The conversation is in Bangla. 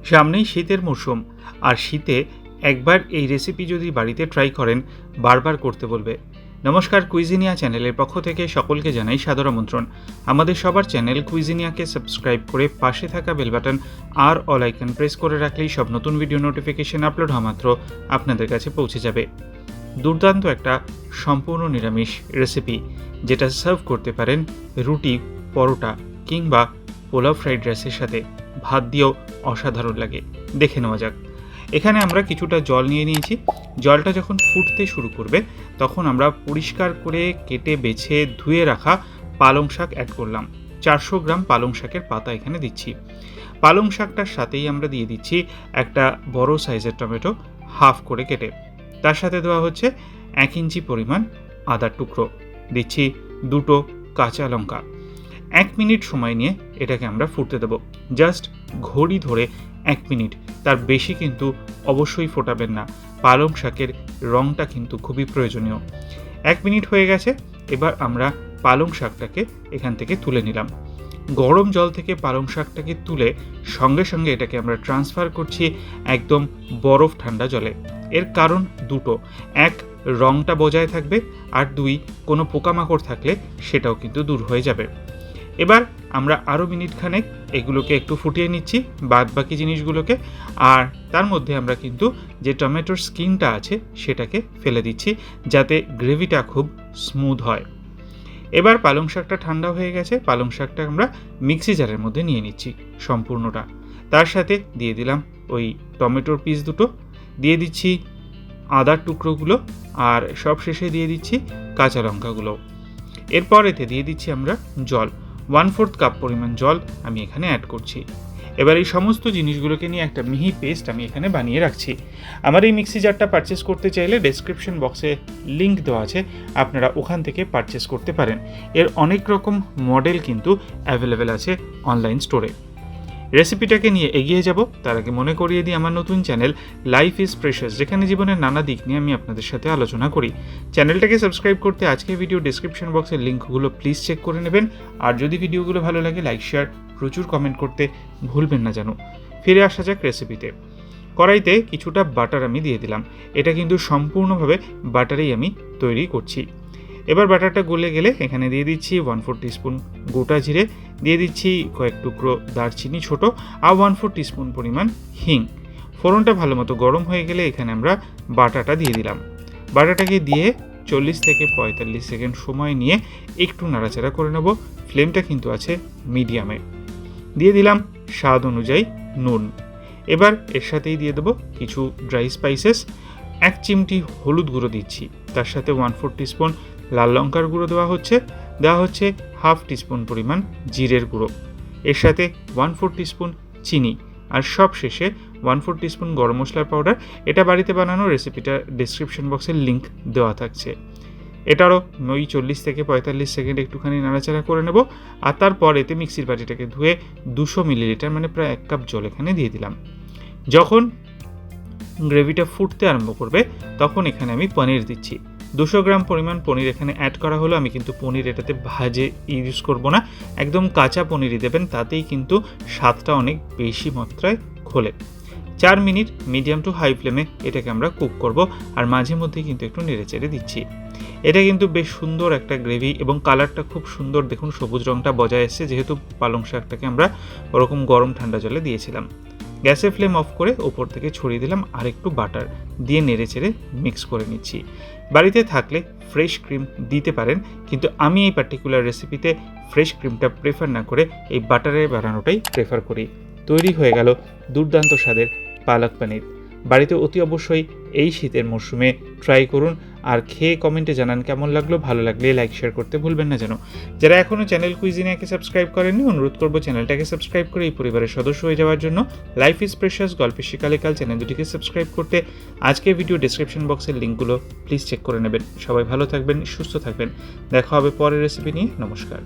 সামনেই শীতের মরশুম, আর শীতে একবার এই রেসিপি যদি বাড়িতে ট্রাই করেন বারবার করতে বলবে। নমস্কার, কুইজিনিয়া চ্যানেলের পক্ষ থেকে সকলকে জানাই সাদর আমন্ত্রণ। আমাদের সবার চ্যানেল কুইজিনিয়াকে সাবস্ক্রাইব করে পাশে থাকা বেল বাটন আর অল আইকন প্রেস করে রাখলেই সব নতুন ভিডিও নোটিফিকেশন আপলোড হওয়া মাত্র আপনাদের কাছে পৌঁছে যাবে। দুর্দান্ত একটা সম্পূর্ণ নিরামিষ রেসিপি, যেটা সার্ভ করতে পারেন রুটি, পরোটা কিংবা পোলাও ফ্রাইড রাইসের সাথে। ভাত দিয়েও অসাধারণ লাগে। দেখে নেওয়া যাক। এখানে আমরা কিছুটা জল নিয়ে নিয়েছি। জলটা যখন ফুটতে শুরু করবে তখন আমরা পরিষ্কার করে কেটে বেছে ধুয়ে রাখা পালং শাক অ্যাড করলাম। 400 গ্রাম পালং শাকের পাতা এখানে দিচ্ছি। পালং শাকটার সাথেই আমরা দিয়ে দিচ্ছি একটা বড় সাইজের টমেটো হাফ করে কেটে। তার সাথে দেওয়া হচ্ছে 1 ইঞ্চি পরিমাণ আদার টুকরো, দিচ্ছি 2টো কাঁচা লঙ্কা। 1 মিনিট সময় নিয়ে এটাকে আমরা ফুটতে দেবো। জাস্ট ঘড়ি ধরে 1 মিনিট, তার বেশি কিন্তু অবশ্যই ফোটাবেন না। পালং শাকের রঙটা কিন্তু খুবই প্রয়োজনীয়। 1 মিনিট হয়ে গেছে। এবার আমরা পালং শাকটাকে এখান থেকে তুলে নিলাম। গরম জল থেকে পালং শাকটাকে তুলে সঙ্গে সঙ্গে এটাকে আমরা ট্রান্সফার করছি একদম বরফ ঠান্ডা জলে। এর কারণ দুটো: 1, রঙটা বজায় থাকবে, আর 2, কোনো পোকামাকড় থাকলে সেটাও কিন্তু দূর হয়ে যাবে। এবার আমরা আরও মিনিট খানেক এগুলোকে একটু ফুটিয়ে নিচ্ছি, বাদ বাকি জিনিসগুলোকে। আর তার মধ্যে আমরা কিন্তু যে টমেটোর স্কিনটা আছে সেটাকে ফেলে দিচ্ছি, যাতে গ্রেভিটা খুব স্মুথ হয়। এবার পালং শাকটা ঠান্ডা হয়ে গেছে। পালং শাকটা আমরা মিক্সি জারের মধ্যে নিয়ে নিচ্ছি সম্পূর্ণটা। তার সাথে দিয়ে দিলাম ওই টমেটোর পিস দুটো, দিয়ে দিচ্ছি আদার টুকরোগুলো, আর সব শেষে দিয়ে দিচ্ছি কাঁচা লঙ্কাগুলো। এরপর এতে দিয়ে দিচ্ছি আমরা জল। 1/4 কাপ পরিমাণ জল আমি এখানে অ্যাড করছি। এবার এই সমস্ত জিনিসগুলোকে নিয়ে একটা মিহি পেস্ট আমি এখানে বানিয়ে রাখছি। আমার এই মিক্সি জারটা পারচেস করতে চাইলে ডেসক্রিপশন বক্সে লিঙ্ক দেওয়া আছে, আপনারা ওখান থেকে পারচেস করতে পারেন। এর অনেক রকম মডেল কিন্তু অ্যাভেলেবেল আছে অনলাইন স্টোরে। রেসিপিটাকে নিয়ে এগিয়ে যাব তার আগে মনে করিয়ে দিই আমার নতুন চ্যানেল লাইফ ইজ প্রেশাস, যেখানে জীবনের নানা দিক নিয়ে আমি আপনাদের সাথে আলোচনা করি। চ্যানেলটাকে সাবস্ক্রাইব করতে আজকের ভিডিও ডেসক্রিপশন বক্সের লিঙ্কগুলো প্লিজ চেক করে নেবেন। আর যদি ভিডিওগুলো ভালো লাগে লাইক, শেয়ার, প্রচুর কমেন্ট করতে ভুলবেন না যেন। ফিরে আসা যাক রেসিপিতে। কড়াইতে কিছুটা বাটার আমি দিয়ে দিলাম। এটা কিন্তু সম্পূর্ণভাবে বাটারেই আমি তৈরি করছি। এবার বাটারটা গলে গেলে এখানে দিয়ে দিচ্ছি 1/4 টিস্পুন গোটা জিরে, দিয়ে দিচ্ছি কয়েক টুকরো দারচিনি ছোট, আর 1/4 টিস্পুন পরিমাণ হিং। ফোড়নটা ভালো মতো গরম হয়ে গেলে এখানে আমরা বাটাটা দিয়ে দিলাম। বাটাটাকে দিয়ে 40 থেকে 45 সেকেন্ড সময় নিয়ে একটু নাড়াচাড়া করে নেব। ফ্লেমটা কিন্তু আছে মিডিয়ামে। দিয়ে দিলাম স্বাদ অনুযায়ী নুন। এবার এর সাথেই দিয়ে দেবো কিছু ড্রাই স্পাইসেস। 1 চিমটি হলুদ গুঁড়ো দিচ্ছি, তার সাথে 1/4 টিস্পুন লাল লঙ্কার গুঁড়ো দেওয়া হচ্ছে 1/2 টিস্পুন পরিমাণ জিরের গুঁড়ো। এর সাথে 1/4 টিস্পুন চিনি, আর সব শেষে 1/4 টিস্পুন গরম মশলার পাউডার। এটা বাড়িতে বানানো, রেসিপিটা ডিসক্রিপশন বক্সের লিঙ্ক দেওয়া থাকছে। এটারও 40 থেকে 45 সেকেন্ড একটুখানি নাড়াচাড়া করে নেব। আর তারপর এতে মিক্সির বাটিটাকে ধুয়ে 200 মিলিলিটার মানে প্রায় 1 কাপ জল এখানে দিয়ে দিলাম। যখন গ্রেভিটা ফুটতে আরম্ভ করবে তখন এখানে আমি পনির দিচ্ছি। 200 গ্রাম পরিমাণ পনির এখানে অ্যাড করা হলো। আমি কিন্তু পনির এটাতে ভাজে ইউজ করব না, একদম কাঁচা পনিরই দেবেন, তাতেই কিন্তু স্বাদটা অনেক বেশি মাত্রায় খোলে। 4 মিনিট মিডিয়াম টু হাই ফ্লেমে এটাকে আমরা কুক করব, আর মাঝে মধ্যে কিন্তু একটু নেড়েচেড়ে দিচ্ছি। এটা কিন্তু বেশ সুন্দর একটা গ্রেভি, এবং কালারটা খুব সুন্দর। দেখুন সবুজ রঙটা বজায় এসছে, যেহেতু পালং শাকটাকে আমরা ওরকম গরম ঠান্ডা জলে দিয়েছিলাম। গ্যাসের ফ্লেম অফ করে ওপর থেকে ছড়িয়ে দিলাম আর একটু বাটার দিয়ে নেড়েচেড়ে মিক্স করে নিচ্ছি। বাড়িতে থাকলে ফ্রেশ ক্রিম দিতে পারেন, কিন্তু আমি এই পার্টিকুলার রেসিপিতে ফ্রেশ ক্রিমটা প্রেফার না করে এই বাটারে বানানোটাই প্রেফার করি। তৈরি হয়ে গেল দুর্দান্ত স্বাদের পালক পনির। বাড়িতে অতি অবশ্যই এই শীতের মরশুমে ট্রাই করুন, আর খেয়ে কমেন্টে জানান কেমন লাগলো। ভালো লাগলে লাইক, শেয়ার করতে ভুলবেন না যেন। যারা এখনও চ্যানেল কুইজিনিয়াকে সাবস্ক্রাইব করেননি, অনুরোধ করবো চ্যানেলটাকে সাবস্ক্রাইব করে এই পরিবারের সদস্য হয়ে যাওয়ার জন্য। লাইফ ইজ প্রেশাস, গল্পের শিকালে কাল চ্যানেল দুটিকে সাবস্ক্রাইব করতে আজকের ভিডিও ডেসক্রিপশন বক্সের লিঙ্কগুলো প্লিজ চেক করে নেবেন। সবাই ভালো থাকবেন, সুস্থ থাকবেন। দেখা হবে পরের রেসিপি নিয়ে। নমস্কার।